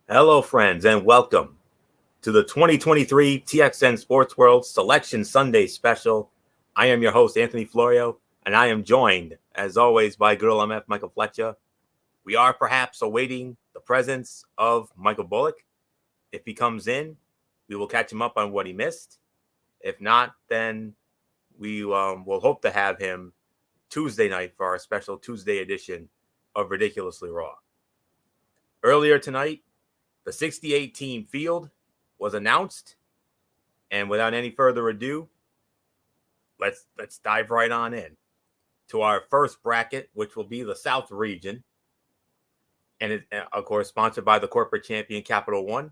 Hello, friends, and welcome to the 2023 TXN Sports World Selection Sunday Special. I am your host, Anthony Florio, and I am joined, as always, by Girl MF Michael Fletcher. We are perhaps awaiting the presence of Michael Bullock. If he comes in, we will catch him up on what he missed. If not, then we will hope to have him Tuesday night for our special Tuesday edition of Ridiculously Raw. Earlier tonight, the 68 team field was announced, and without any further ado, let's dive right on in to our first bracket, which will be the South region, and it, of course, sponsored by the corporate champion Capital One.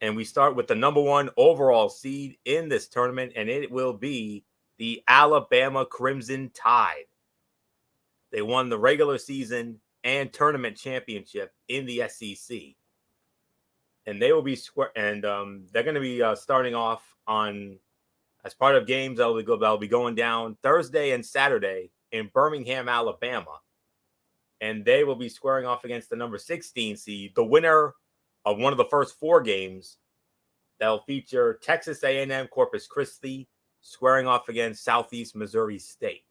And we start with the number one overall seed in this tournament, and it will be the Alabama Crimson Tide. They won the regular season and tournament championship in the SEC. And they will be they're going to be starting off on as part of games that'll be going down Thursday and Saturday in Birmingham, Alabama, and they will be squaring off against the number 16 seed, the winner of one of the first four games. That'll feature Texas A&M Corpus Christi squaring off against Southeast Missouri State.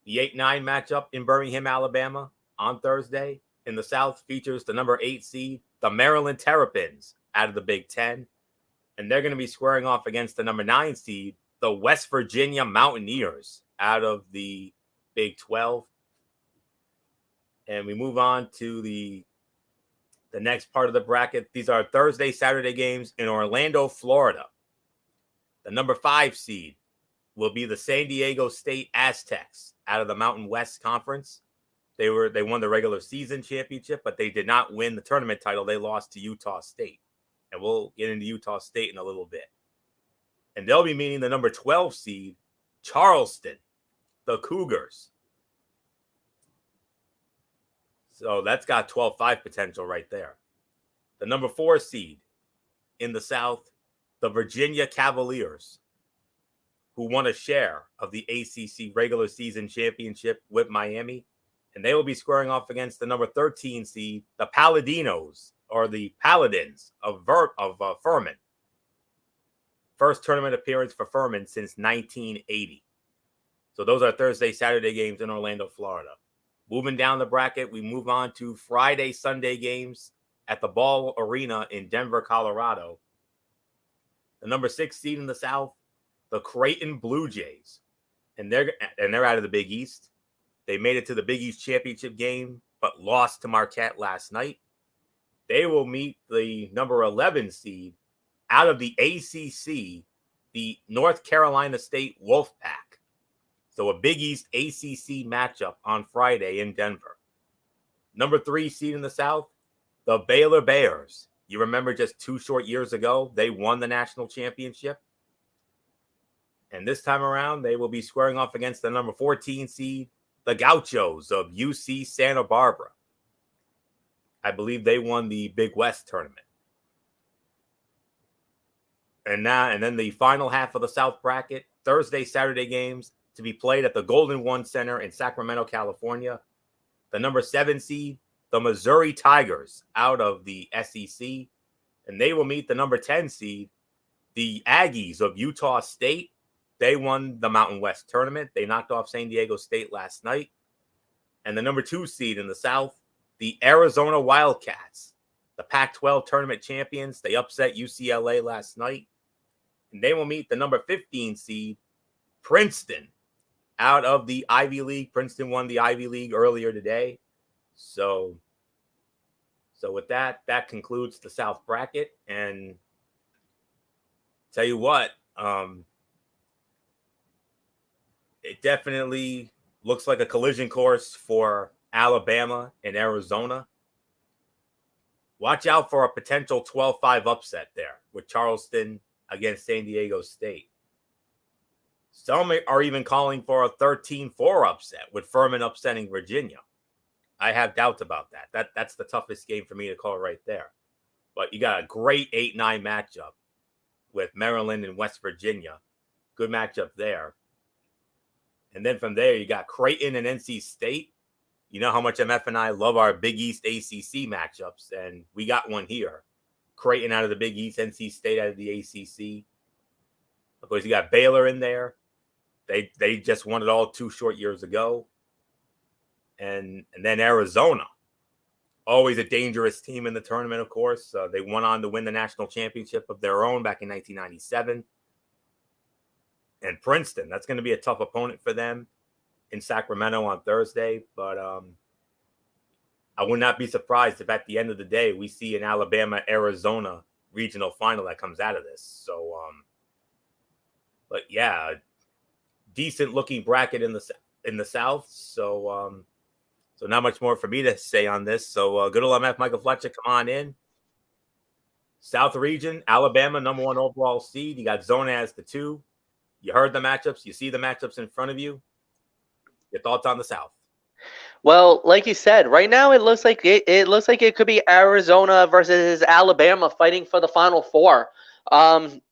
The 8-9 matchup in Birmingham, Alabama on Thursday in the South features the number 8 seed, the Maryland Terrapins, out of the Big Ten. And they're going to be squaring off against the number 9 seed, the West Virginia Mountaineers, out of the Big 12. And we move on to the next part of the bracket. These are Thursday, Saturday games in Orlando, Florida. The number 5 seed will be the San Diego State Aztecs out of the Mountain West Conference. They won the regular season championship, but they did not win the tournament title. They lost to Utah State. And we'll get into Utah State in a little bit. And they'll be meeting the number 12 seed, Charleston, the Cougars. So that's got 12-5 potential right there. The number 4 seed in the South, the Virginia Cavaliers, who won a share of the ACC regular season championship with Miami. And they will be squaring off against the number 13 seed, the Paladinos, or the Paladins of Furman. First tournament appearance for Furman since 1980. So those are Thursday, Saturday games in Orlando, Florida. Moving down the bracket, we move on to Friday, Sunday games at the Ball Arena in Denver, Colorado. The number 6 seed in the South, the Creighton Blue Jays. And they're out of the Big East. They made it to the Big East championship game, but lost to Marquette last night. They will meet the number 11 seed out of the ACC, the North Carolina State Wolfpack. So a Big East ACC matchup on Friday in Denver. Number 3 seed in the South, the Baylor Bears. You remember just 2 short years ago, they won the national championship. And this time around, they will be squaring off against the number 14 seed, the Gauchos of UC Santa Barbara. I believe they won the Big West tournament. And then the final half of the South bracket, Thursday, Saturday games to be played at the Golden One Center in Sacramento, California. The number 7 seed, the Missouri Tigers, out of the SEC. And they will meet the number 10 seed, the Aggies of Utah State. They won the Mountain West tournament. They knocked off San Diego State last night. And the number 2 seed in the South, the Arizona Wildcats, the Pac-12 tournament champions. They upset UCLA last night. And they will meet the number 15 seed, Princeton, out of the Ivy League. Princeton won the Ivy League earlier today. So with that concludes the South bracket. And tell you what, it definitely looks like a collision course for Alabama and Arizona. Watch out for a potential 12-5 upset there with Charleston against San Diego State. Some are even calling for a 13-4 upset with Furman upsetting Virginia. I have doubts about that. That's the toughest game for me to call right there. But you got a great 8-9 matchup with Maryland and West Virginia. Good matchup there. And then from there, you got Creighton and NC State. You know how much MF and I love our Big East ACC matchups, and we got one here. Creighton out of the Big East, NC State out of the ACC. Of course, you got Baylor in there. They just won it all 2 short years ago. And then Arizona, always a dangerous team in the tournament, of course. They went on to win the national championship of their own back in 1997. And Princeton, that's going to be a tough opponent for them in Sacramento on Thursday. But I would not be surprised if at the end of the day we see an Alabama-Arizona regional final that comes out of this. So, but yeah, decent looking bracket in the South. So, so not much more for me to say on this. So, good old MF Michael Fletcher, come on in. South region, Alabama, number 1 overall seed. You got Zona as the 2. You heard the matchups. You see the matchups in front of you. Your thoughts on the South? Well, like you said, right now it looks like it could be Arizona versus Alabama fighting for the Final Four.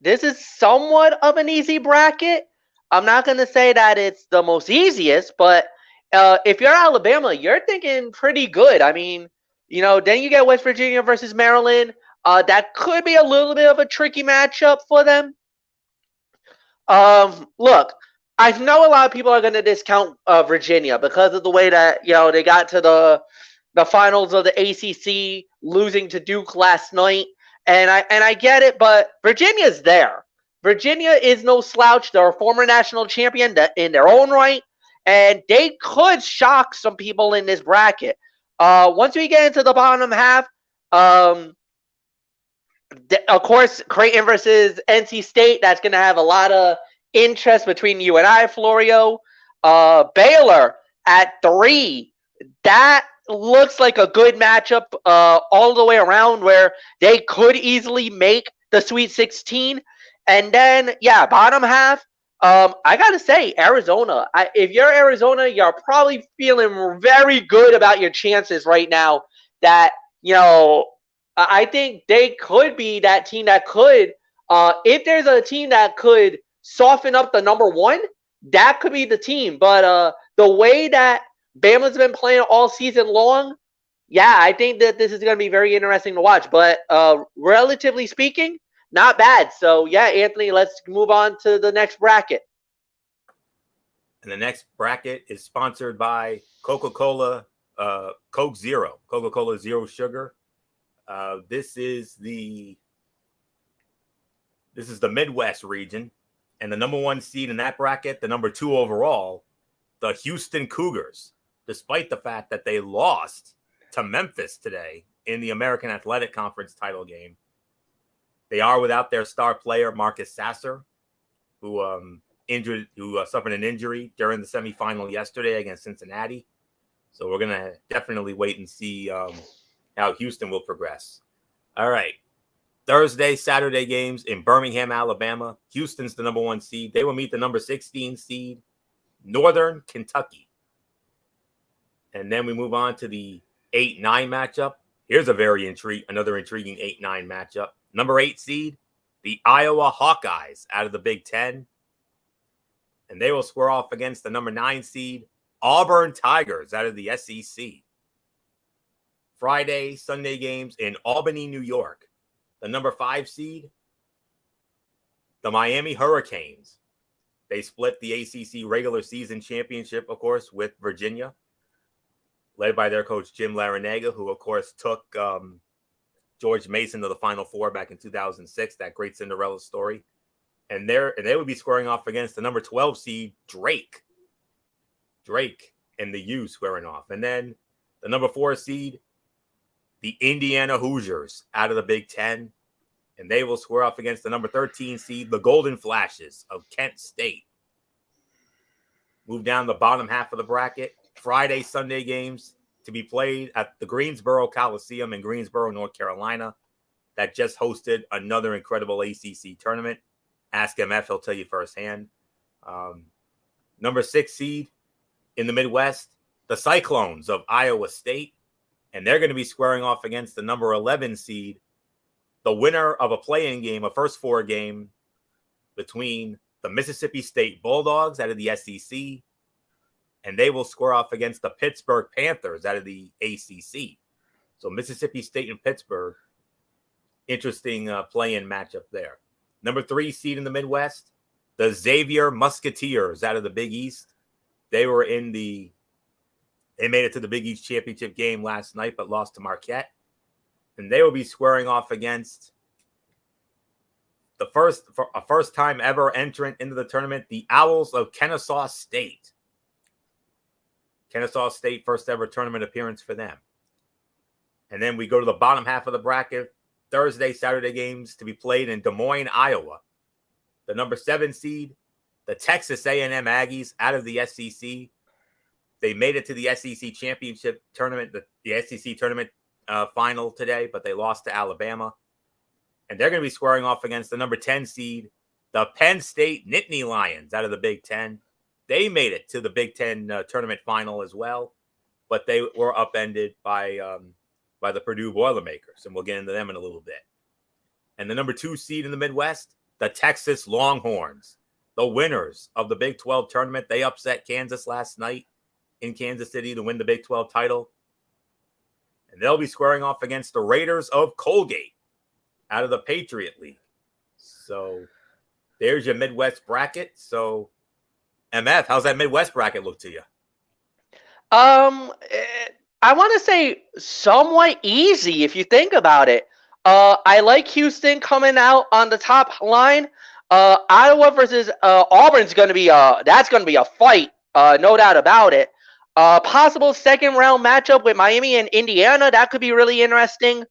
This is somewhat of an easy bracket. I'm not going to say that it's the most easiest, but if you're Alabama, you're thinking pretty good. I mean, then you get West Virginia versus Maryland. That could be a little bit of a tricky matchup for them. Look, I know a lot of people are going to discount Virginia because of the way that they got to the finals of the ACC, losing to Duke last night, and I get it, but Virginia's there. Virginia is no slouch. They're a former national champion in their own right, and they could shock some people in this bracket. Once we get into the bottom half, of course, Creighton versus NC State, that's going to have a lot of interest between you and I, Florio. Baylor at 3. That looks like a good matchup all the way around, where they could easily make the Sweet 16. And then, bottom half, I got to say, Arizona. If you're Arizona, you're probably feeling very good about your chances right now that, I think they could be that team that could, if there's a team that could soften up the number 1, that could be the team. But the way that Bama's been playing all season long, I think that this is going to be very interesting to watch. But relatively speaking, not bad. So, Anthony, let's move on to the next bracket. And the next bracket is sponsored by Coca-Cola, Coke Zero, Coca-Cola Zero Sugar. This is the Midwest region, and the number 1 seed in that bracket, the number 2 overall, the Houston Cougars, despite the fact that they lost to Memphis today in the American Athletic Conference title game. They are without their star player, Marcus Sasser, who suffered an injury during the semifinal yesterday against Cincinnati. So we're going to definitely wait and see how Houston will progress. All right. Thursday, Saturday games in Birmingham, Alabama. Houston's the number 1 seed. They will meet the number 16 seed, Northern Kentucky. And then we move on to the 8-9 matchup. Here's another intriguing 8-9 matchup. Number 8 seed, the Iowa Hawkeyes out of the Big Ten. And they will square off against the number 9 seed, Auburn Tigers out of the SEC. Friday, Sunday games in Albany, New York. The number 5 seed, the Miami Hurricanes. They split the ACC regular season championship, of course, with Virginia, led by their coach, Jim Larinaga, who, of course, took George Mason to the Final Four back in 2006, that great Cinderella story. And they would be squaring off against the number 12 seed, Drake and the U squaring off. And then the number 4 seed, the Indiana Hoosiers out of the Big Ten, and they will square off against the number 13 seed, the Golden Flashes of Kent State. Move down the bottom half of the bracket. Friday, Sunday games to be played at the Greensboro Coliseum in Greensboro, North Carolina, that just hosted another incredible ACC tournament. Ask MF, he'll tell you firsthand. Number 6 seed in the Midwest, the Cyclones of Iowa State. And they're going to be squaring off against the number 11 seed, the winner of a play-in game, a first 4 game between the Mississippi State Bulldogs out of the SEC and they will square off against the Pittsburgh Panthers out of the ACC. So Mississippi State and Pittsburgh, interesting play-in matchup there. Number 3 seed in the Midwest, the Xavier Musketeers out of the Big East. They made it to the Big East championship game last night, but lost to Marquette. And they will be squaring off against a first-time ever entrant into the tournament, the Owls of Kennesaw State. Kennesaw State, first ever tournament appearance for them. And then we go to the bottom half of the bracket, Thursday, Saturday games to be played in Des Moines, Iowa. The number 7 seed, the Texas A&M Aggies out of the SEC. They made it to the SEC championship tournament, the SEC tournament final today, but they lost to Alabama. And they're going to be squaring off against the number 10 seed, the Penn State Nittany Lions out of the Big Ten. They made it to the Big Ten tournament final as well, but they were upended by the Purdue Boilermakers, and we'll get into them in a little bit. And the number 2 seed in the Midwest, the Texas Longhorns, the winners of the Big 12 tournament. They upset Kansas last night in Kansas City to win the Big 12 title. And they'll be squaring off against the Raiders of Colgate out of the Patriot League. So there's your Midwest bracket. So, MF, how's that Midwest bracket look to you? I want to say somewhat easy if you think about it. I like Houston coming out on the top line. Iowa versus Auburn's going to be that's going to be a fight, no doubt about it. Possible second round matchup with Miami and Indiana, that could be really interesting.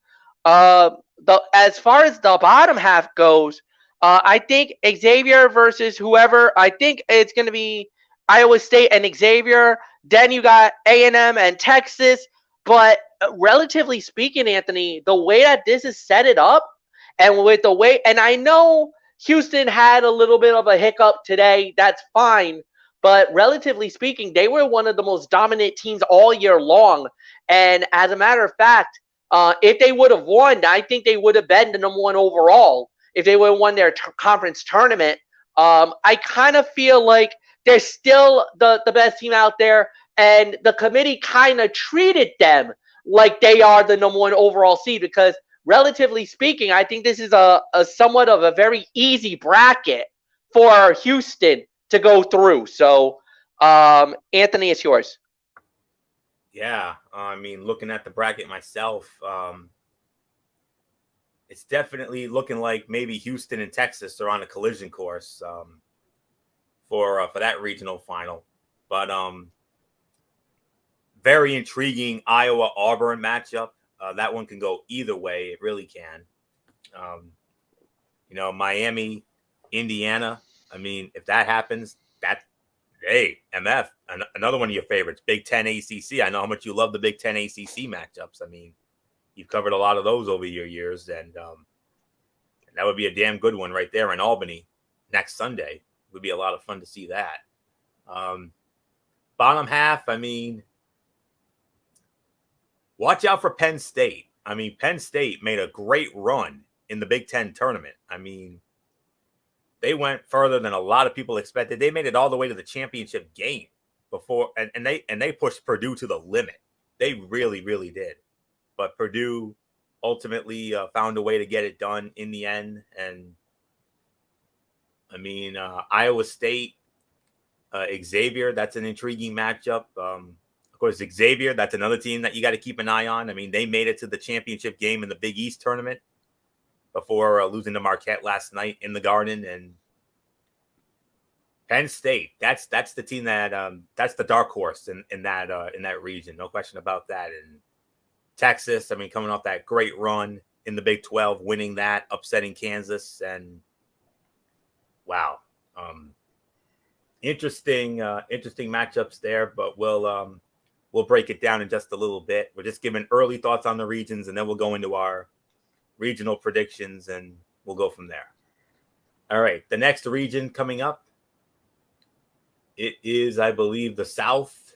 As far as the bottom half goes, I think Xavier versus whoever. I think it's going to be Iowa State and Xavier. Then you got A&M and Texas. But relatively speaking, Anthony, the way that this is set it up, and with the way, and I know Houston had a little bit of a hiccup today. That's fine. But relatively speaking, they were one of the most dominant teams all year long. And as a matter of fact, if they would have won, I think they would have been the number 1 overall if they would have won their conference tournament. I kind of feel like they're still the best team out there, and the committee kind of treated them like they are the number 1 overall seed because, relatively speaking, I think this is a somewhat of a very easy bracket for Houston to go through. So, Anthony, it's yours. Yeah, I mean, looking at the bracket myself, it's definitely looking like maybe Houston and Texas are on a collision course for that regional final. But very intriguing Iowa-Auburn matchup. That one can go either way. It really can. Miami, Indiana. I mean, if that happens, MF, another one of your favorites, Big Ten ACC. I know how much you love the Big Ten ACC matchups. I mean, you've covered a lot of those over your years, and that would be a damn good one right there in Albany next Sunday. It would be a lot of fun to see that. Bottom half, I mean, watch out for Penn State. I mean, Penn State made a great run in the Big Ten tournament. I mean, they went further than a lot of people expected. They made it all the way to the championship game before, and they pushed Purdue to the limit. They really, really did. But Purdue ultimately found a way to get it done in the end. And I mean, Iowa State, Xavier, that's an intriguing matchup. Of course, Xavier, that's another team that you got to keep an eye on. I mean, they made it to the championship game in the Big East tournament before losing to Marquette last night in the Garden. And Penn State, that's the team that that's the dark horse in that region, no question about that. And Texas, I mean, coming off that great run in the Big 12, winning that, upsetting Kansas, and wow, interesting matchups there. But we'll break it down in just a little bit. We're just giving early thoughts on the regions, and then we'll go into our regional predictions, and we'll go from there. All right, the next region coming up, it is, I believe, the South.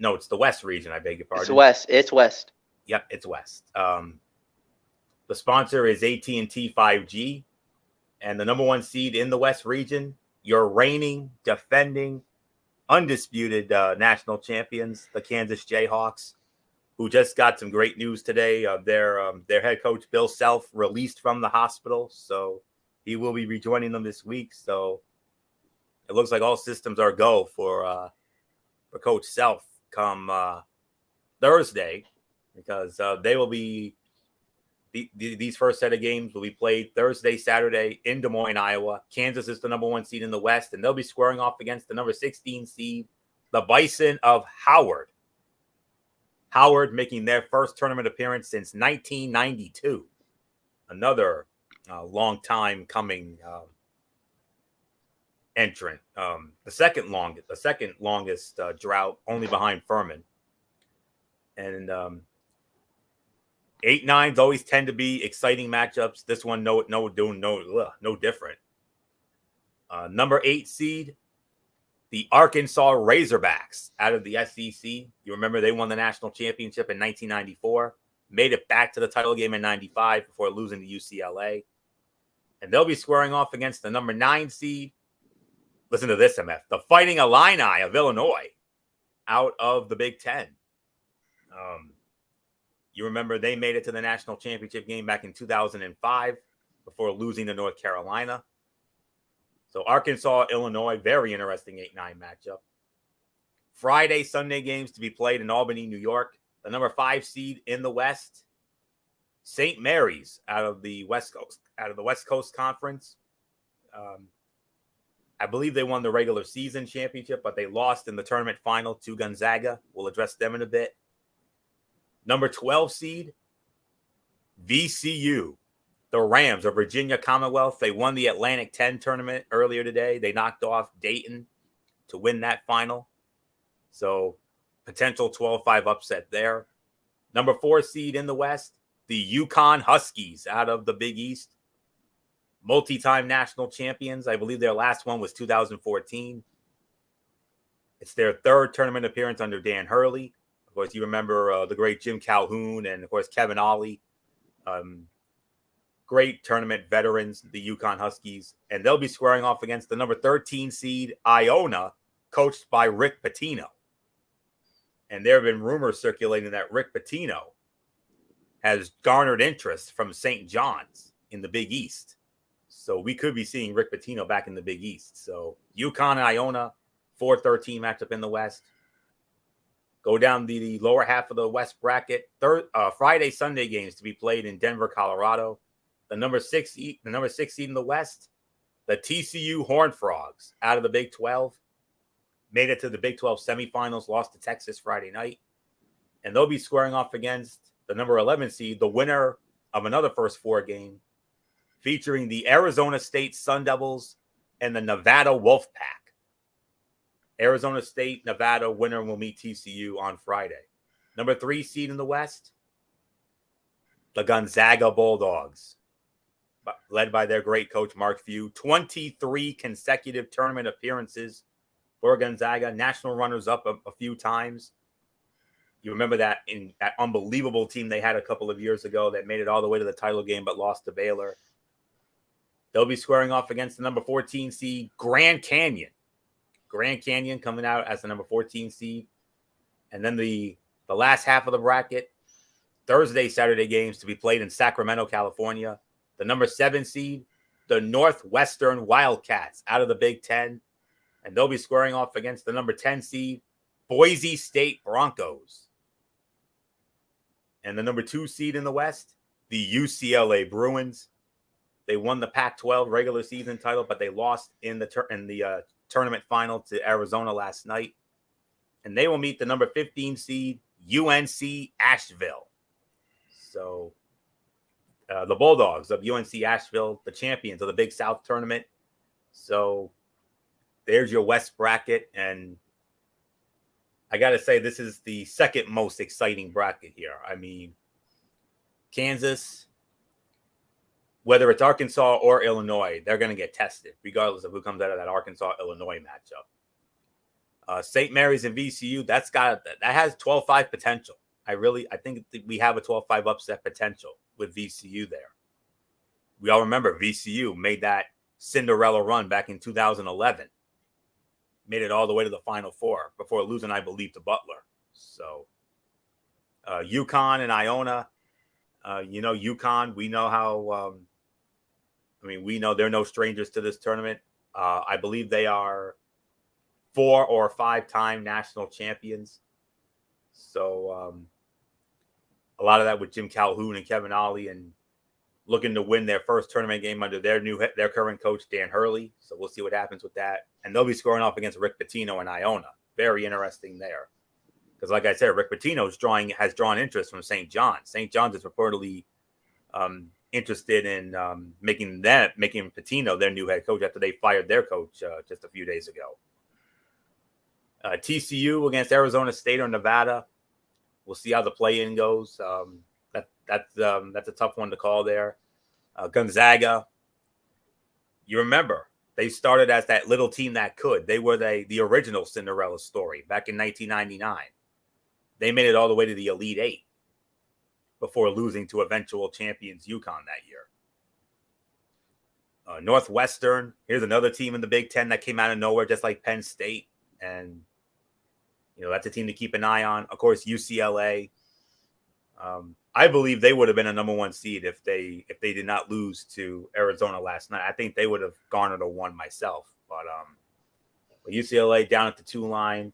No, it's the West region. I beg your pardon. It's West. Yep, it's West. The sponsor is AT&T 5G, and the number 1 seed in the West region, your reigning, defending undisputed national champions, the Kansas Jayhawks, who just got some great news today. Their head coach, Bill Self, released from the hospital. So he will be rejoining them this week. So it looks like all systems are go for Coach Self come Thursday, because they will be these first set of games will be played Thursday, Saturday in Des Moines, Iowa. Kansas is the number 1 seed in the West, and they'll be squaring off against the number 16 seed, the Bison of Howard. Howard making their first tournament appearance since 1992. Another long time coming entrant. The second longest drought, only behind Furman. And 8-9s always tend to be exciting matchups. This one, no different. Number 8 seed, the Arkansas Razorbacks out of the SEC. You remember they won the national championship in 1994, made it back to the title game in 95 before losing to UCLA. And they'll be squaring off against the number 9 seed. Listen to this, MF. The Fighting Illini of Illinois out of the Big Ten. You remember they made it to the national championship game back in 2005 before losing to North Carolina. So Arkansas, Illinois, very interesting 8-9 matchup. Friday, Sunday games to be played in Albany, New York. The number 5 seed in the West, St. Mary's out of the West Coast Conference. I believe they won the regular season championship, but they lost in the tournament final to Gonzaga. We'll address them in a bit. Number 12 seed, VCU, the Rams of Virginia Commonwealth. They won the Atlantic 10 tournament earlier today. They knocked off Dayton to win that final. So potential 12-5 upset there. Number 4 seed in the West, the Yukon Huskies out of the Big East. Multi-time national champions. I believe their last one was 2014. It's their 3rd tournament appearance under Dan Hurley. Of course, you remember the great Jim Calhoun and, of course, Kevin Ollie. Great tournament veterans, the Yukon Huskies. And they'll be squaring off against the number 13 seed, Iona, coached by Rick Pitino. And there have been rumors circulating that Rick Pitino has garnered interest from St. John's in the Big East. So we could be seeing Rick Pitino back in the Big East. So UConn and Iona, 4-13 matchup in the West. Go down the lower half of the West bracket. Friday, Sunday games to be played in Denver, Colorado. The number 6 seed in the West, the TCU Horned Frogs out of the Big 12. Made it to the Big 12 semifinals, lost to Texas Friday night. And they'll be squaring off against the number 11 seed, the winner of another first 4 game, featuring the Arizona State Sun Devils and the Nevada Wolfpack. Arizona State, Nevada winner will meet TCU on Friday. Number 3 seed in the West, the Gonzaga Bulldogs, led by their great coach, Mark Few. 23 consecutive tournament appearances for Gonzaga, national runners-up a few times. You remember that in that unbelievable team they had a couple of years ago that made it all the way to the title game but lost to Baylor. They'll be squaring off against the number 14 seed, Grand Canyon. Grand Canyon coming out as the number 14 seed. And then the last half of the bracket, Thursday, Saturday games to be played in Sacramento, California. The number 7 seed, the Northwestern Wildcats out of the Big Ten. And they'll be squaring off against the number 10 seed, Boise State Broncos. And the number 2 seed in the West, the UCLA Bruins. They won the Pac-12 regular season title, but they lost in the tournament final to Arizona last night. And they will meet the number 15 seed, UNC Asheville. So the Bulldogs of UNC Asheville, the champions of the Big South tournament. So there's your West bracket. And I got to say, this is the second most exciting bracket here. I mean, Kansas, whether it's Arkansas or Illinois, they're going to get tested, regardless of who comes out of that Arkansas-Illinois matchup. St. Mary's and VCU, that has 12-5 potential. I think we have a 12-5 upset potential with VCU there. We all remember VCU made that Cinderella run back in 2011. made it all the way to the Final Four before losing, I believe, to Butler. So UConn and Iona, UConn, we know how, we know they're no strangers to this tournament. I believe they are 4 or 5-time national champions. So a lot of that with Jim Calhoun and Kevin Ollie, and looking to win their first tournament game under their current coach, Dan Hurley. So we'll see what happens with that. And they'll be scoring off against Rick Pitino and Iona. Very interesting there. Because like I said, Rick Pitino has drawn interest from St. John's. St. John's is reportedly interested in making Pitino their new head coach after they fired their coach just a few days ago. TCU against Arizona State or Nevada. We'll see how the play-in goes. That's a tough one to call there. Gonzaga, you remember, they started as that little team that could. They were the original Cinderella story back in 1999. They made it all the way to the Elite Eight before losing to eventual champions UConn that year. Northwestern, here's another team in the Big Ten that came out of nowhere, just like Penn State. And, that's a team to keep an eye on. Of course, UCLA. I believe they would have been a number 1 seed if they did not lose to Arizona last night. I think they would have garnered a 1 myself. But UCLA down at the 2 line.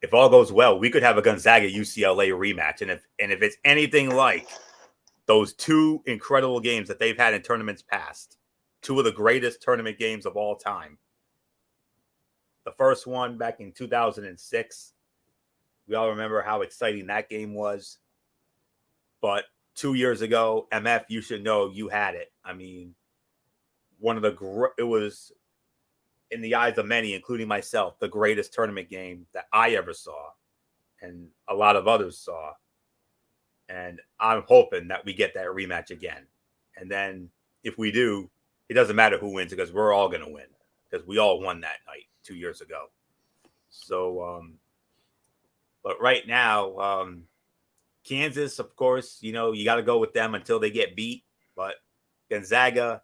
If all goes well, we could have a Gonzaga UCLA rematch. And if it's anything like those 2 incredible games that they've had in tournaments past, 2 of the greatest tournament games of all time. The first one back in 2006. We all remember how exciting that game was. But 2 years ago, MF, you should know you had it. I mean, it was, in the eyes of many, including myself, the greatest tournament game that I ever saw and a lot of others saw. And I'm hoping that we get that rematch again. And then if we do, it doesn't matter who wins because we're all going to win because we all won that night 2 years ago. So, but right now, Kansas, of course, you got to go with them until they get beat. But Gonzaga,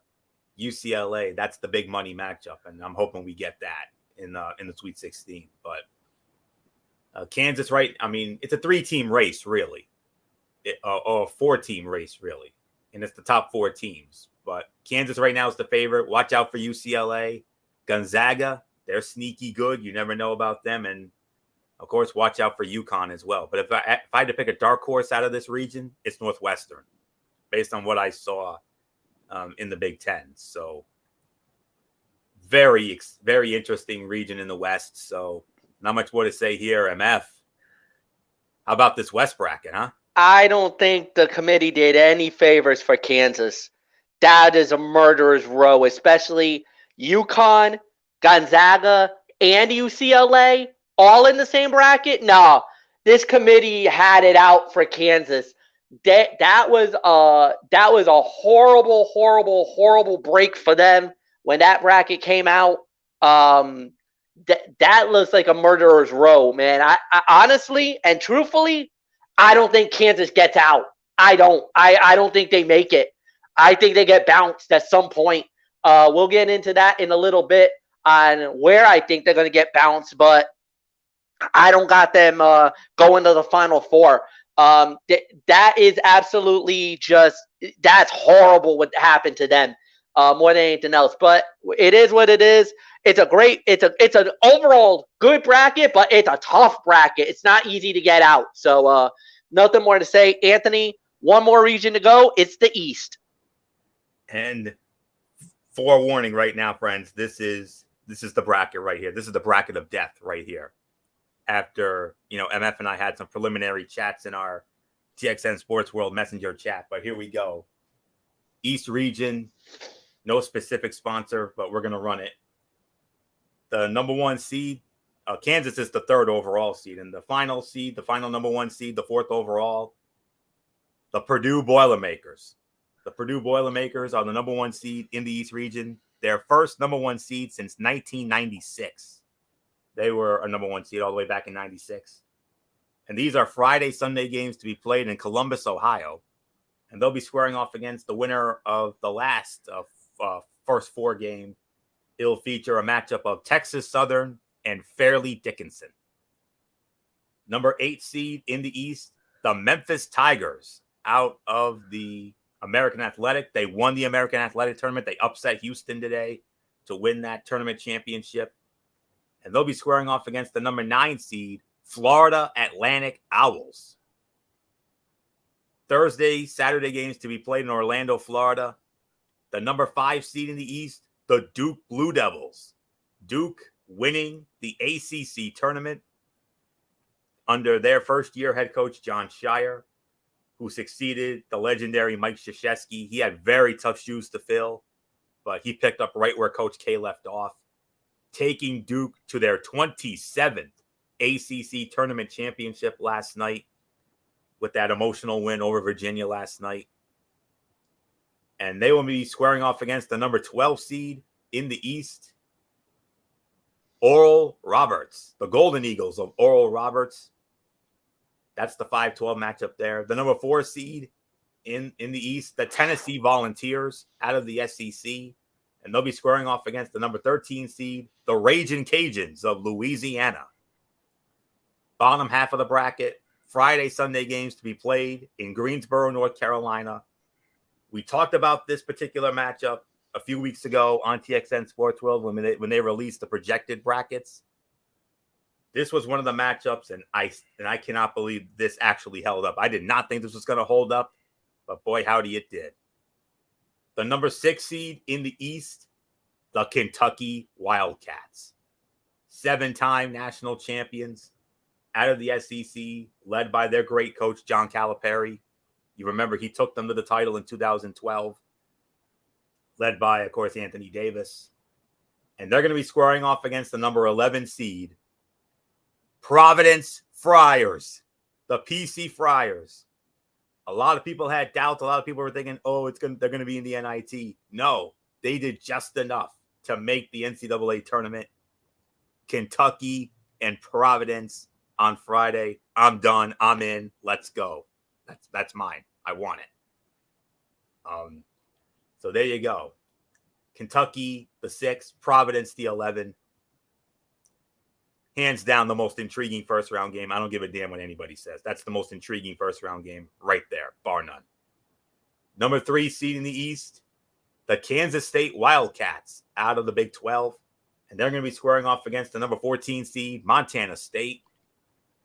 UCLA, that's the big money matchup, and I'm hoping we get that in the Sweet 16. But Kansas, right? I mean, it's a 3-team race, really, or a 4-team race, really, and it's the top 4 teams. But Kansas right now is the favorite. Watch out for UCLA, Gonzaga. They're sneaky good. You never know about them, and of course, watch out for UConn as well. But if I had to pick a dark horse out of this region, it's Northwestern, based on what I saw in the Big Ten. So very, very interesting region in the West. So not much more to say here. MF, how about this West bracket, huh? I don't think the committee did any favors for Kansas. That is a murderer's row, especially UConn, Gonzaga, and UCLA. All in the same bracket? No, this committee had it out for Kansas. That was a horrible, horrible, horrible break for them when that bracket came out. That looks like a murderer's row, man. I honestly and truthfully, I don't think Kansas gets out. I don't think they make it. I think they get bounced at some point. We'll get into that in a little bit on where I think they're going to get bounced, but I don't got them going to the Final Four. That is absolutely that's horrible what happened to them more than anything else. But it is what it is. It's an overall good bracket, but it's a tough bracket. It's not easy to get out. So nothing more to say. Anthony, one more region to go. It's the East. And forewarning right now, friends, this is the bracket right here. This is the bracket of death right here. After, MF and I had some preliminary chats in our TXN Sports World Messenger chat. But here we go. East region, no specific sponsor, but we're going to run it. The number 1 seed, Kansas is the 3rd overall seed. And the final seed, the final number 1 seed, the 4th overall, the Purdue Boilermakers. The Purdue Boilermakers are the number 1 seed in the East region. Their first number 1 seed since 1996. They were a number 1 seed all the way back in 96. And these are Friday, Sunday games to be played in Columbus, Ohio. And they'll be squaring off against the winner of the last first 4 game It'll feature a matchup of Texas Southern and Fairleigh Dickinson. Number 8 seed in the East, the Memphis Tigers out of the American Athletic. They won the American Athletic tournament. They upset Houston today to win that tournament championship. And they'll be squaring off against the number 9 seed, Florida Atlantic Owls. Thursday, Saturday games to be played in Orlando, Florida. The number 5 seed in the East, the Duke Blue Devils. Duke winning the ACC tournament under their first-year head coach, John Shire, who succeeded the legendary Mike Krzyzewski. He had very tough shoes to fill, but he picked up right where Coach K left off, taking Duke to their 27th ACC tournament championship last night with that emotional win over Virginia last night. And they will be squaring off against the number 12 seed in the East, Oral Roberts, the Golden Eagles of Oral Roberts. That's the 5-12 matchup there. The number 4 seed in the East, the Tennessee Volunteers out of the SEC. And they'll be squaring off against the number 13 seed, the Ragin' Cajuns of Louisiana. Bottom half of the bracket, Friday, Sunday games to be played in Greensboro, North Carolina. We talked about this particular matchup a few weeks ago on TXN Sports World when they released the projected brackets. This was one of the matchups, and I cannot believe this actually held up. I did not think this was going to hold up, but boy, howdy, it did. The number 6 seed in the East, the Kentucky Wildcats. 7-time national champions out of the SEC, led by their great coach, John Calipari. You remember he took them to the title in 2012, led by, of course, Anthony Davis. And they're going to be squaring off against the number 11 seed, Providence Friars, the PC Friars. A lot of people had doubts. A lot of people were thinking, they're going to be in the NIT. No, they did just enough to make the NCAA tournament. Kentucky and Providence on Friday. I'm done. I'm in. Let's go. That's mine. I want it. So there you go. Kentucky, the 6, Providence, the 11. Hands down, the most intriguing first-round game. I don't give a damn what anybody says. That's the most intriguing first-round game right there, bar none. Number 3 seed in the East, the Kansas State Wildcats out of the Big 12. And they're going to be squaring off against the number 14 seed, Montana State.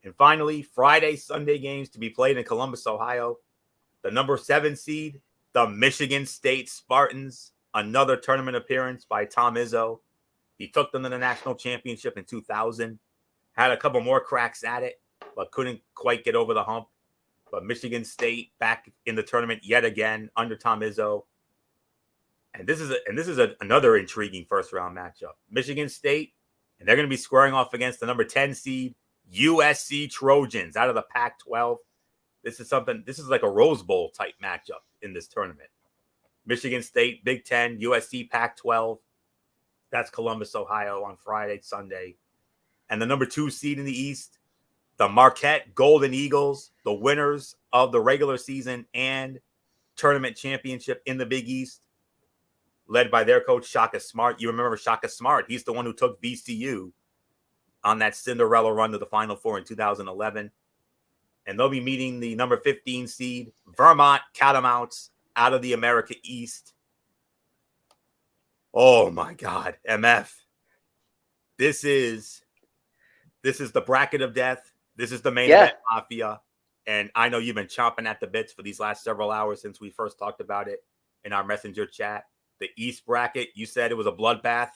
And finally, Friday, Sunday games to be played in Columbus, Ohio. The number 7 seed, the Michigan State Spartans. Another tournament appearance by Tom Izzo. He took them to the national championship in 2000. Had a couple more cracks at it, but couldn't quite get over the hump. But Michigan State back in the tournament yet again under Tom Izzo. And this is another intriguing first-round matchup. Michigan State, and they're going to be squaring off against the number 10 seed, USC Trojans out of the Pac-12. This is like a Rose Bowl type matchup in this tournament. Michigan State, Big 10, USC, Pac-12. That's Columbus, Ohio on Friday, Sunday. And the number 2 seed in the East, the Marquette Golden Eagles, the winners of the regular season and tournament championship in the Big East, led by their coach, Shaka Smart. You remember Shaka Smart. He's the one who took VCU on that Cinderella run to the Final Four in 2011. And they'll be meeting the number 15 seed, Vermont Catamounts out of the America East. Oh, my God, MF. This is the bracket of death. This is the main event mafia. And I know you've been chomping at the bits for these last several hours since we first talked about it in our messenger chat. The East bracket, you said it was a bloodbath.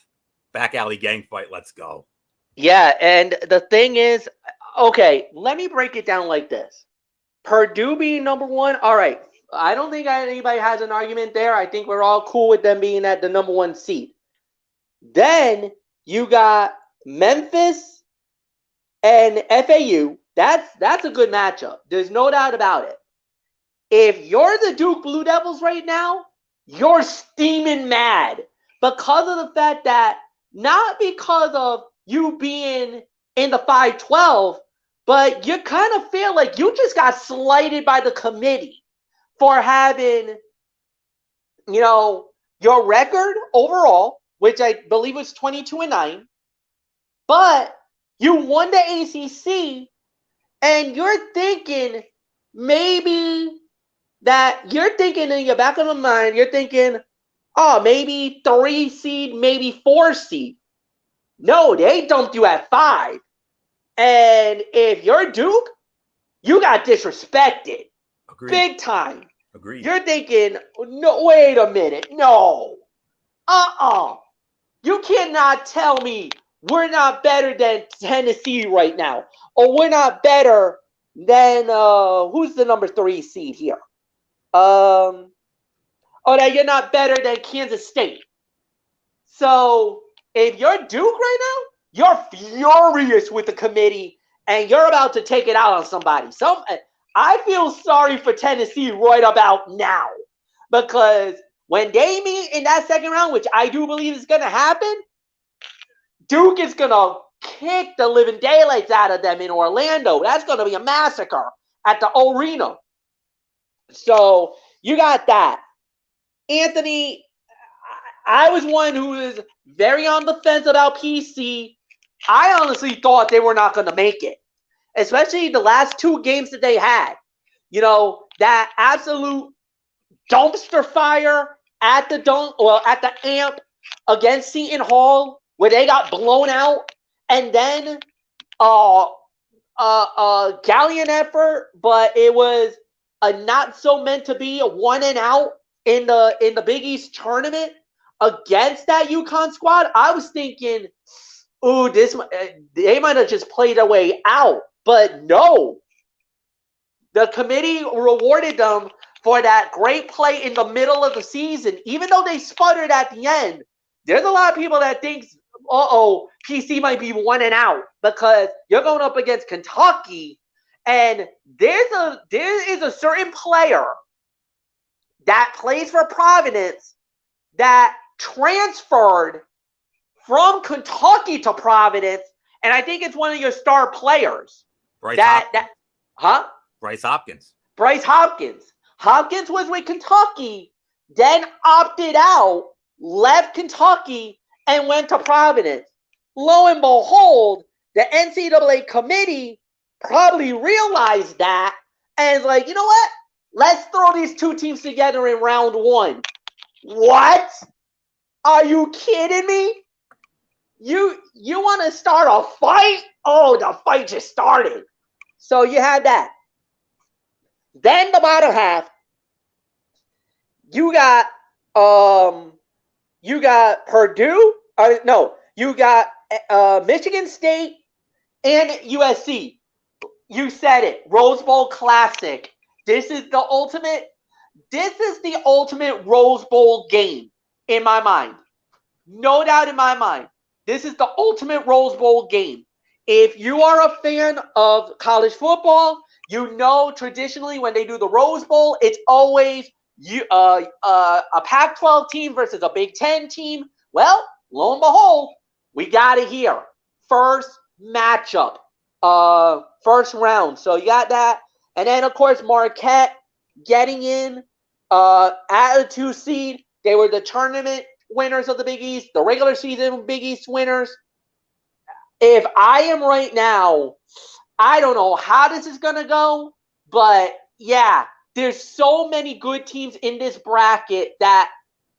Back alley gang fight. Let's go. Yeah, and the thing is, okay, let me break it down like this. Purdue being number 1, all right. I don't think anybody has an argument there. I think we're all cool with them being at the number 1 seed. Then you got Memphis and FAU. That's a good matchup. There's no doubt about it. If you're the Duke Blue Devils right now, you're steaming mad because of the fact that not because of you being in the 5-12, but you kind of feel like you just got slighted by the committee for having, your record overall, which I believe was 22-9. But you won the ACC, and you're thinking maybe that you're thinking in your back of the mind, you're thinking, oh, maybe 3 seed, maybe 4 seed. No, they dumped you at 5. And if you're Duke, you got disrespected. Agreed. Big time. Agreed. You're thinking, no, wait a minute. No. You cannot tell me we're not better than Tennessee right now. Or we're not better than, who's the number 3 seed here? Or that you're not better than Kansas State. So if you're Duke right now, you're furious with the committee and you're about to take it out on somebody. I feel sorry for Tennessee right about now, because when they meet in that second round, which I do believe is going to happen, Duke is going to kick the living daylights out of them in Orlando. That's going to be a massacre at the arena. So you got that. Anthony, I was one who was very on the fence about PC. I honestly thought they were not going to make it, especially the last 2 games that they had. You know, that absolute dumpster fire at the AMP against Seton Hall, where they got blown out, and then gallant effort, but it was a not so meant to be, a 1 and out in the Big East tournament against that UConn squad. I was thinking, ooh, they might have just played their way out, but no. The committee rewarded them for that great play in the middle of the season, even though they sputtered at the end. There's a lot of people that thinks, PC might be 1 and out, because you're going up against Kentucky, and there is a certain player that plays for Providence that transferred from Kentucky to Providence, and I think it's one of your star players. Bryce Hopkins. Bryce Hopkins. Hopkins was with Kentucky, then opted out, left Kentucky, and went to Providence. Lo and behold, the NCAA committee probably realized that and is like, you know what? Let's throw these 2 teams together in round 1. What? Are you kidding me? You want to start a fight? Oh, the fight just started. So you had that. Then the bottom half, you got Purdue. You got Michigan State and USC. You said it. Rose Bowl Classic. This is the ultimate Rose Bowl game in my mind. No doubt in my mind. This is the ultimate Rose Bowl game. If you are a fan of college football, you know traditionally when they do the Rose Bowl, it's always a Pac-12 team versus a Big Ten team. Well, lo and behold, we got it here. First matchup, first round. So you got that. And then, of course, Marquette getting in at a 2 seed. They were the tournament winners of the Big East, the regular season Big East winners. If I am right now, I don't know how this is going to go, but yeah, there's so many good teams in this bracket that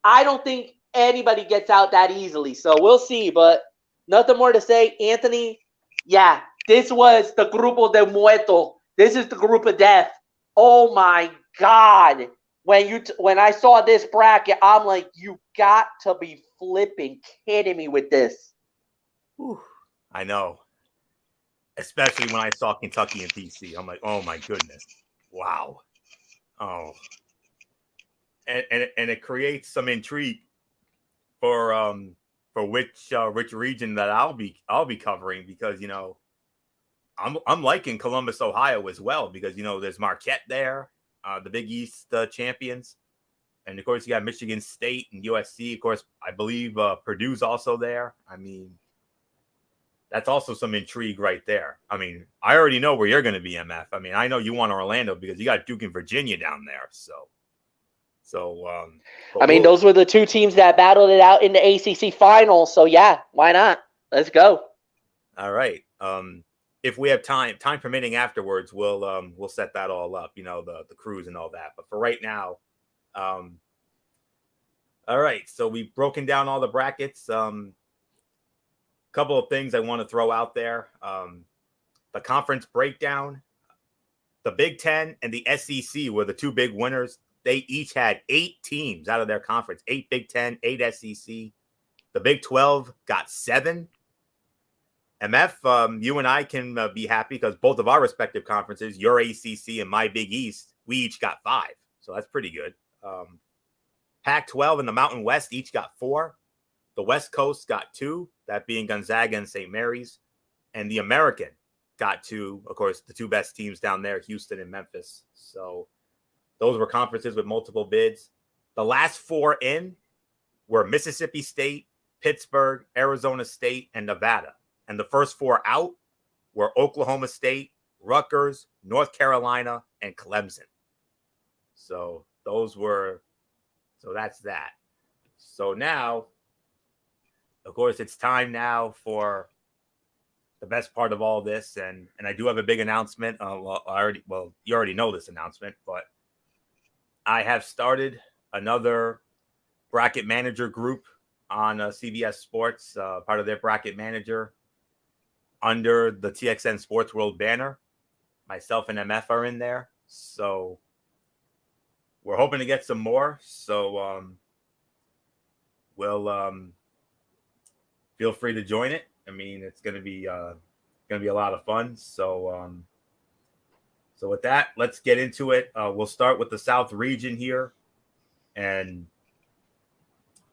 I don't think anybody gets out that easily. So we'll see, but nothing more to say. Anthony, yeah, this was the Grupo de Muerto. This is the group of death. Oh my God. When I saw this bracket, I'm like, you got to be flipping kidding me with this. Whew, I know. Especially when I saw Kentucky and PC. I'm like, oh my goodness. Wow. Oh. And it creates some intrigue for which region that I'll be covering, because I'm liking Columbus, Ohio as well, because there's Marquette there, the Big East champions, and of course you got Michigan State and USC. Of course, I believe Purdue's also there. I mean, that's also some intrigue right there. I mean, I already know where you're going to be, MF. I mean, I know you want Orlando because you got Duke and Virginia down there. So So, I mean, those were the two teams that battled it out in the ACC final. So yeah, why not? Let's go. All right. If we have time permitting afterwards, we'll set that all up. The cruise and all that. But for right now, all right. So we've broken down all the brackets. Couple of things I want to throw out there. The conference breakdown. The Big Ten and the SEC were the two big winners. They each had 8 teams out of their conference, 8 Big Ten, 8 SEC. The Big 12 got 7. MF, you and I can be happy because both of our respective conferences, your ACC and my Big East, we each got 5. So that's pretty good. Pac-12 and the Mountain West each got 4. The West Coast got 2, that being Gonzaga and St. Mary's. And the American got 2, of course, the two best teams down there, Houston and Memphis. So those were conferences with multiple bids. The last 4 in were Mississippi State, Pittsburgh, Arizona State, and Nevada. And the first 4 out were Oklahoma State, Rutgers, North Carolina, and Clemson. So that's that. So now, of course, it's time now for the best part of all this. And I do have a big announcement. You already know this announcement, but I have started another bracket manager group on CBS Sports, part of their bracket manager under the TXN Sports World banner. Myself and MF are in there. So we're hoping to get some more. So we'll feel free to join it. I mean, it's going to be a lot of fun. So with that, let's get into it. We'll start with the South region here, and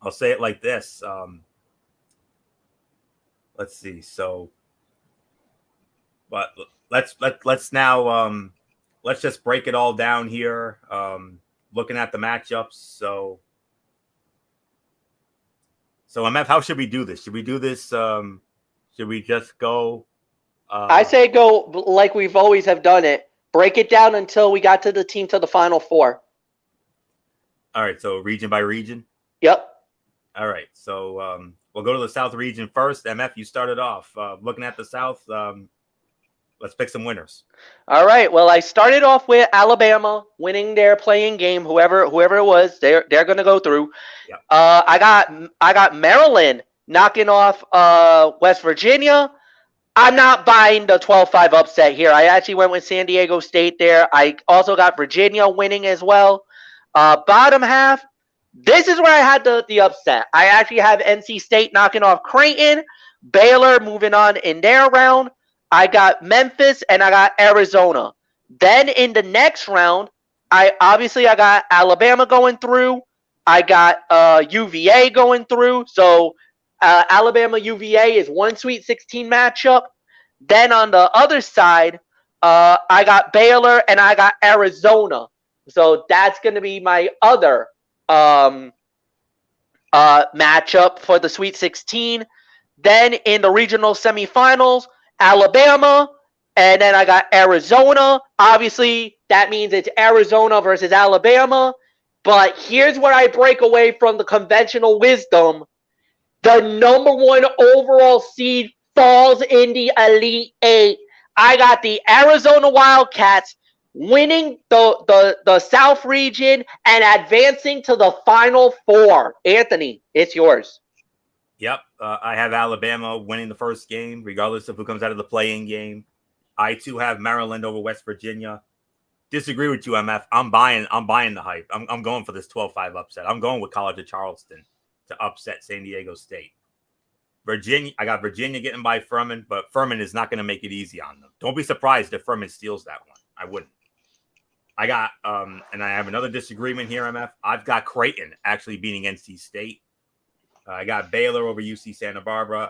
I'll say it like this. Let's see. So, but let's now let's just break it all down here. Looking at the matchups. So MF, how should we do this? Should we do this? Should we just go? I say go like we've always have done it. Break it down until we got to the team to the Final Four. All right. So region by region. Yep. All right. So we'll go to the South region first. MF, you started off. Looking at the South, let's pick some winners. All right. Well, I started off with Alabama winning their playing game. Whoever it was, they're going to go through. Yep. I got Maryland knocking off West Virginia. I'm not buying the 12-5 upset here. I actually went with San Diego State there. I also got Virginia winning as well. Bottom half, this is where I had the upset. I actually have NC State knocking off Creighton. Baylor moving on in their round. I got Memphis and I got Arizona. Then in the next round, I got Alabama going through. I got UVA going through. So Alabama UVA is one Sweet 16 matchup. Then on the other side, I got Baylor and I got Arizona. So that's going to be my other matchup for the Sweet 16. Then in the regional semifinals, Alabama, and then I got Arizona. Obviously, that means it's Arizona versus Alabama. But here's where I break away from the conventional wisdom. The number 1 overall seed falls in the Elite 8. I got the Arizona Wildcats winning the South region and advancing to the Final Four. Anthony, it's yours. Yep. I have Alabama winning the first game, regardless of who comes out of the play-in game. I, too, have Maryland over West Virginia. Disagree with you, MF. I'm buying the hype. I'm going for this 12-5 upset. I'm going with College of Charleston to upset San Diego State. Virginia, I got Virginia getting by Furman, but Furman is not going to make it easy on them. Don't be surprised if Furman steals that one. I wouldn't. I got, and I have another disagreement here, MF. I've got Creighton actually beating NC State. I got Baylor over UC Santa Barbara.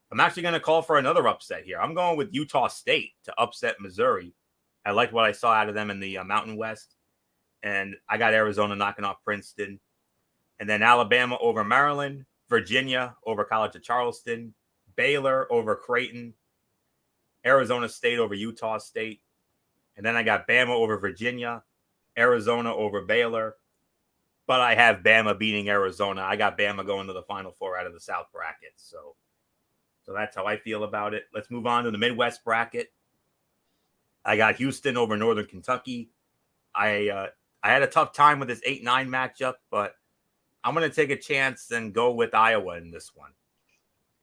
I'm actually going to call for another upset here. I'm going with Utah State to upset Missouri. I liked what I saw out of them in the Mountain West. And I got Arizona knocking off Princeton. And then Alabama over Maryland. Virginia over College of Charleston. Baylor over Creighton. Arizona State over Utah State. And then I got Bama over Virginia. Arizona over Baylor. but I have Bama beating Arizona. I got Bama going to the Final Four out of the South bracket. So that's how I feel about it. Let's move on to the Midwest bracket. I got Houston over Northern Kentucky. I had a tough time with this 8-9 matchup, but I'm going to take a chance and go with Iowa in this one.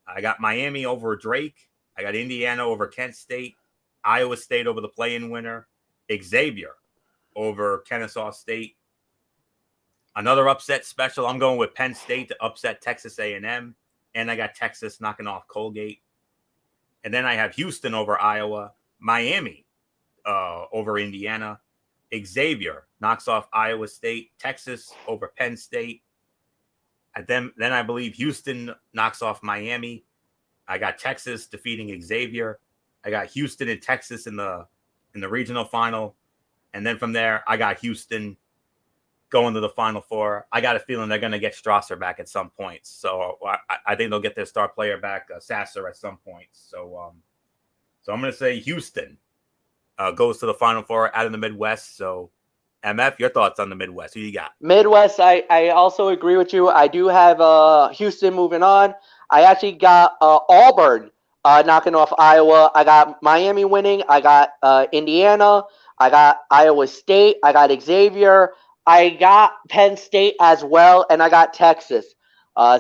I got Miami over Drake. I got Indiana over Kent State. Iowa State over the play-in winner. Xavier over Kennesaw State. Another upset special. I'm going with Penn State to upset Texas A&M. And I got Texas knocking off Colgate. And then I have Houston over Iowa. Miami over Indiana. Xavier knocks off Iowa State. Texas over Penn State. And then I believe Houston knocks off Miami. I got Texas defeating Xavier. I got Houston and Texas in the regional final. And then from there, I got Houston going to the Final Four. I got a feeling they're going to get Strasser back at some point. So I think they'll get their star player back, Sasser, at some point. So I'm going to say Houston goes to the Final Four out of the Midwest. So, MF, your thoughts on the Midwest? Who you got? Midwest, I also agree with you. I do have Houston moving on. I actually got Auburn knocking off Iowa. I got Miami winning. I got Indiana. I got Iowa State. I got Xavier. I got Penn State as well, and I got Texas.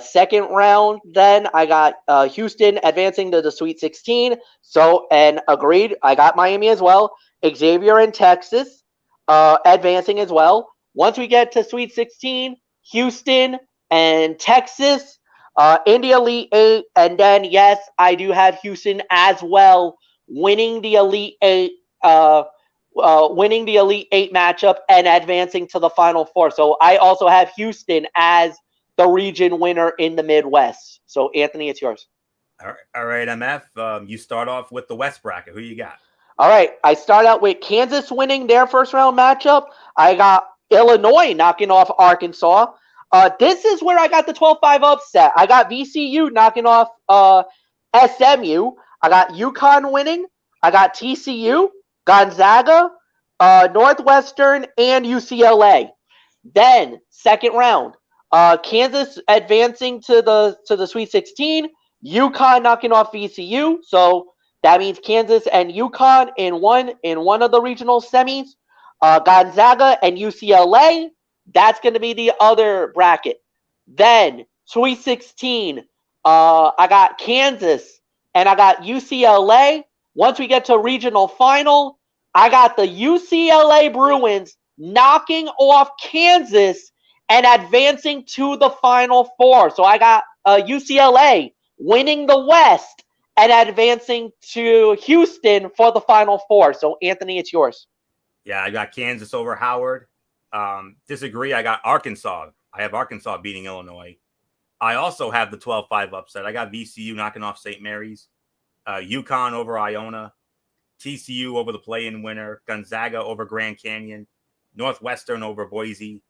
Second round, then I got Houston advancing to the Sweet 16. So, and agreed, I got Miami as well. Xavier and Texas advancing as well. Once we get to Sweet 16, Houston and Texas in the Elite 8. And then, yes, I do have Houston as well winning the Elite 8 winning the Elite 8 matchup and advancing to the Final Four. So I also have Houston as the region winner in the Midwest. So, Anthony, it's yours. All right, MF. You start off with the West bracket. Who you got? All right. I start out with Kansas winning their first round matchup. I got Illinois knocking off Arkansas. This is where I got the 12-5 upset. I got VCU knocking off SMU. I got UConn winning. I got TCU, Gonzaga, Northwestern, and UCLA. Then, second round, Kansas advancing to the Sweet 16. UConn knocking off VCU. So that means Kansas and UConn in one of the regional semis. Gonzaga and UCLA. That's going to be the other bracket. Then Sweet 16. I got Kansas and I got UCLA. Once we get to regional final, I got the UCLA Bruins knocking off Kansas and advancing to the Final Four. So I got UCLA winning the West and advancing to Houston for the Final Four. So, Anthony, it's yours. Yeah, I got Kansas over Howard. Disagree. I got Arkansas. I have Arkansas beating Illinois. I also have the 12-5 upset. I got VCU knocking off St. Mary's. UConn over Iona. TCU over the play-in winner. Gonzaga over Grand Canyon. Northwestern over Boise.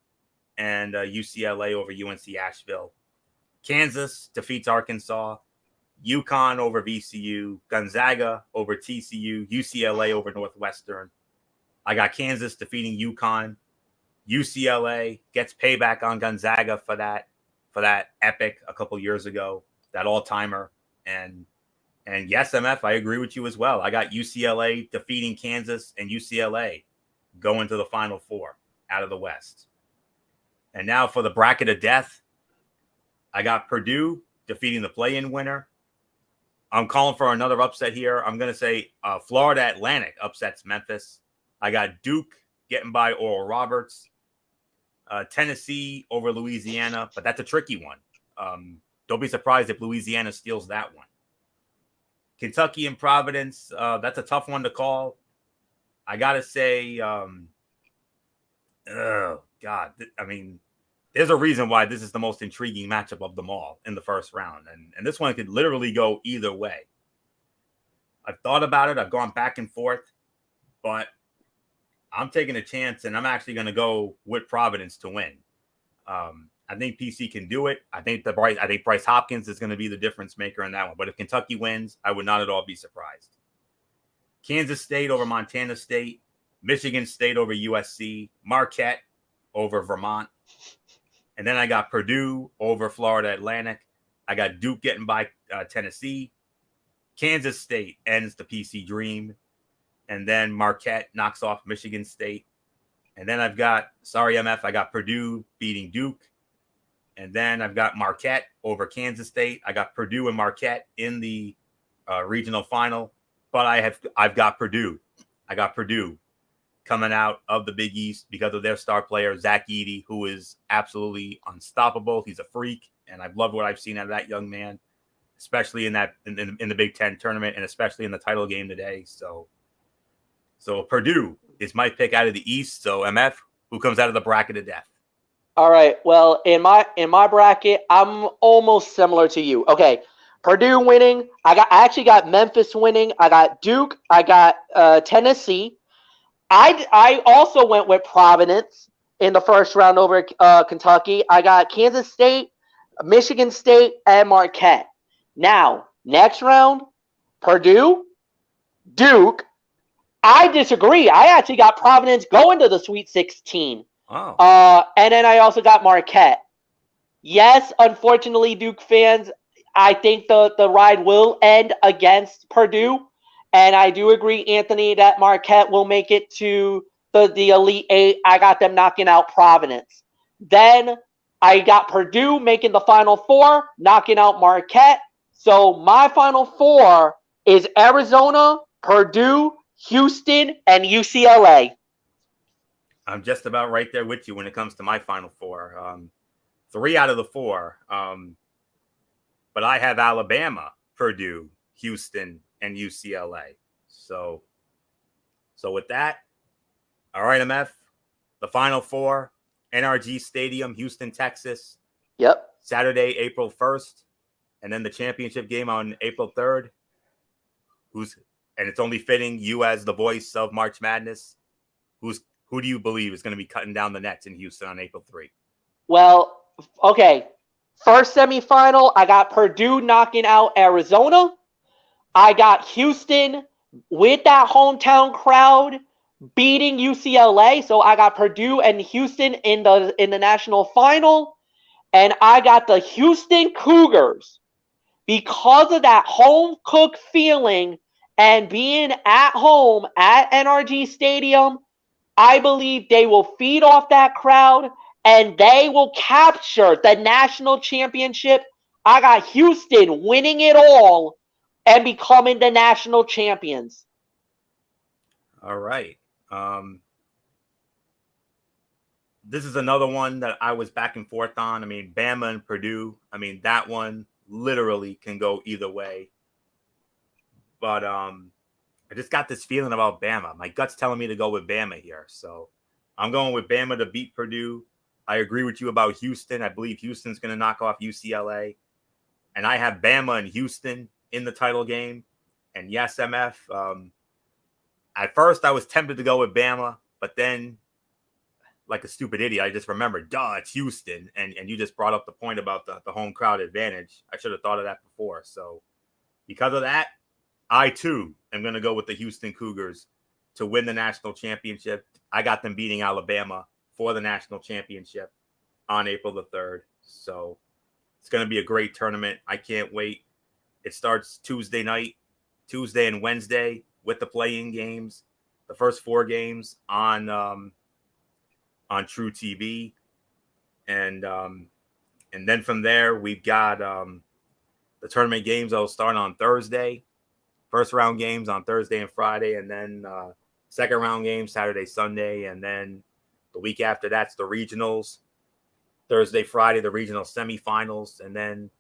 And UCLA over UNC Asheville. Kansas defeats Arkansas. UConn over VCU. Gonzaga over TCU. UCLA over Northwestern. I got Kansas defeating UConn. UCLA gets payback on Gonzaga for that epic a couple years ago, that all-timer. And yes, MF, I agree with you as well. I got UCLA defeating Kansas and UCLA going to the Final Four out of the West. And now for the bracket of death, I got Purdue defeating the play-in winner. I'm calling for another upset here. I'm going to say Florida Atlantic upsets Memphis. I got Duke getting by Oral Roberts. Tennessee over Louisiana, but that's a tricky one. Don't be surprised if Louisiana steals that one. Kentucky and Providence, that's a tough one to call. I got to say, oh, God. I mean, there's a reason why this is the most intriguing matchup of them all in the first round. And this one could literally go either way. I've thought about it. I've gone back and forth. But I'm taking a chance, and I'm actually going to go with Providence to win. I think PC can do it. I think Bryce Hopkins is going to be the difference maker in that one. But if Kentucky wins, I would not at all be surprised. Kansas State over Montana State. Michigan State over USC. Marquette over Vermont. And then I got Purdue over Florida Atlantic. I got Duke getting by Tennessee. Kansas State ends the PC dream. And then Marquette knocks off Michigan State. And then I've got, sorry, MF, I got Purdue beating Duke. And then I've got Marquette over Kansas State. I got Purdue and Marquette in the regional final. But I've got Purdue. I got Purdue coming out of the Big East because of their star player, Zach Edey, who is absolutely unstoppable. He's a freak, and I've loved what I've seen out of that young man, especially in the Big Ten tournament and especially in the title game today. So Purdue is my pick out of the East. So MF, who comes out of the bracket of death? All right. Well, in my bracket, I'm almost similar to you. Okay, Purdue winning. I actually got Memphis winning. I got Duke. I got Tennessee. I also went with Providence in the first round over Kentucky. I got Kansas State, Michigan State, and Marquette. Now, next round, Purdue, Duke. I disagree. I actually got Providence going to the Sweet 16. Oh. And then I also got Marquette. Yes, unfortunately, Duke fans, I think the ride will end against Purdue. And I do agree, Anthony, that Marquette will make it to the Elite Eight. I got them knocking out Providence. Then I got Purdue making the Final Four, knocking out Marquette. So my Final Four is Arizona, Purdue, Houston, and UCLA. I'm just about right there with you when it comes to my Final Four. 3 out of the 4. But I have Alabama, Purdue, Houston, and UCLA. So with that, all right, MF, the Final Four, NRG Stadium, Houston, Texas. Yep. Saturday, April 1st, and then the championship game on April 3rd. And it's only fitting you as the voice of March Madness. Who do you believe is going to be cutting down the nets in Houston on April 3? Well, okay. First semifinal, I got Purdue knocking out Arizona. I got Houston with that hometown crowd beating UCLA. So I got Purdue and Houston in the national final. And I got the Houston Cougars because of that home cook feeling and being at home at NRG Stadium. I believe they will feed off that crowd and they will capture the national championship. I got Houston winning it all and becoming the national champions. All right. This is another one that I was back and forth on. I mean, Bama and Purdue. I mean, that one literally can go either way. But I just got this feeling about Bama. My gut's telling me to go with Bama here. So I'm going with Bama to beat Purdue. I agree with you about Houston. I believe Houston's going to knock off UCLA. And I have Bama and Houston in the title game. And yes, MF, at first I was tempted to go with Bama, but then like a stupid idiot, I just remembered, it's Houston. And you just brought up the point about the home crowd advantage. I should have thought of that before. So because of that, I, too, am going to go with the Houston Cougars to win the national championship. I got them beating Alabama for the national championship on April the 3rd. So it's going to be a great tournament. I can't wait. It starts Tuesday night, Tuesday and Wednesday with the play-in games, the first 4 games on True TV. And then from there, we've got the tournament games that will start on Thursday. First round games on Thursday and Friday, and then second round games Saturday, Sunday, and then the week after that's the regionals. Thursday, Friday, the regional semifinals, and then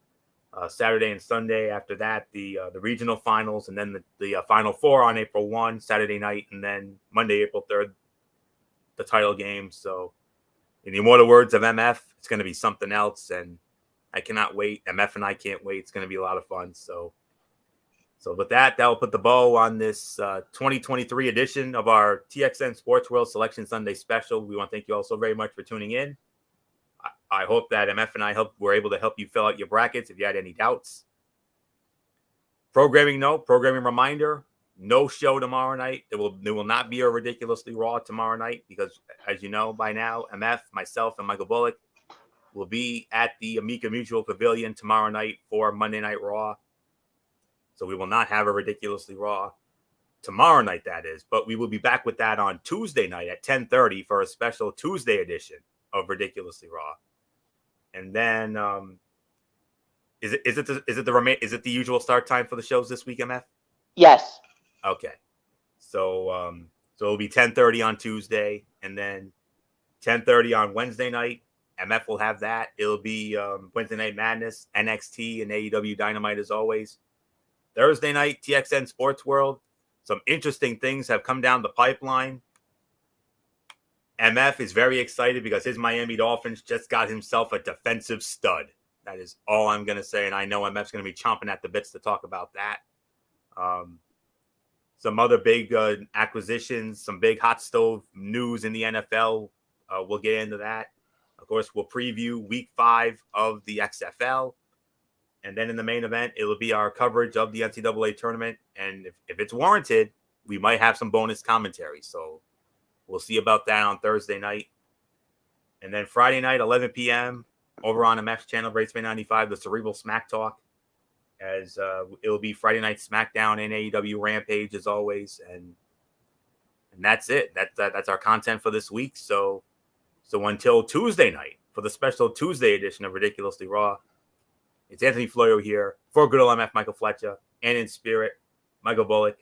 Saturday and Sunday after that, the regional finals, and then the Final Four on April 1, Saturday night, and then Monday, April 3rd, the title game. So in the immortal words of MF, it's going to be something else, and I cannot wait. MF and I can't wait. It's going to be a lot of fun. So with that will put the bow on this 2023 edition of our TXN Sports World Selection Sunday special. We want to thank you all so very much for tuning in. I hope that MF and I were able to help you fill out your brackets if you had any doubts. Programming reminder, no show tomorrow night. There will not be a Ridiculously Raw tomorrow night because, as you know by now, MF, myself, and Michael Bullock, will be at the Amica Mutual Pavilion tomorrow night for Monday Night Raw. So we will not have a Ridiculously Raw tomorrow night, that is. But we will be back with that on Tuesday night at 10:30 for a special Tuesday edition of Ridiculously Raw. And then is it the usual start time for the shows this week, MF? Yes. Okay. So it'll be 10:30 on Tuesday, and then 10:30 on Wednesday night. MF will have that. It'll be Wednesday Night Madness, NXT, and AEW Dynamite as always. Thursday night, TXN Sports World. Some interesting things have come down the pipeline. MF is very excited because his Miami Dolphins just got himself a defensive stud. That is all I'm going to say, and I know MF's going to be chomping at the bits to talk about that. Some other big acquisitions, some big hot stove news in the NFL. We'll get into that. Of course, we'll preview week 5 of the XFL. And then in the main event, it'll be our coverage of the NCAA tournament. And if it's warranted, we might have some bonus commentary. So we'll see about that on Thursday night. And then Friday night, 11 p.m., over on MF's channel, Raceway 95, the Cerebral Smack Talk. As it'll be Friday night SmackDown and AEW Rampage as always. And that's it. That's our content for this week. So until Tuesday night for the special Tuesday edition of Ridiculously Raw, it's Anthony Florio here for good old MF Michael Fletcher, and in spirit, Michael Bullock,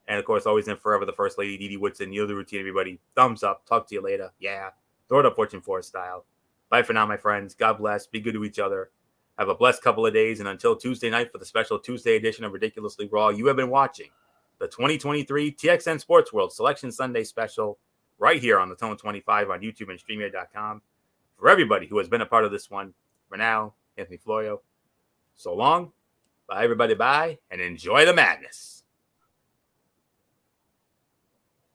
and of course, always and forever, the First Lady, Dee Woodson. You know the routine, everybody. Thumbs up. Talk to you later. Yeah. Throw it up Fortune 4 style. Bye for now, my friends. God bless. Be good to each other. Have a blessed couple of days, and until Tuesday night for the special Tuesday edition of Ridiculously Raw, you have been watching the 2023 TXN Sports World Selection Sunday Special right here on the Tone 25 on YouTube and StreamYard.com. For everybody who has been a part of this one, for now, Anthony Florio. So long. Bye, everybody. Bye. And enjoy the madness.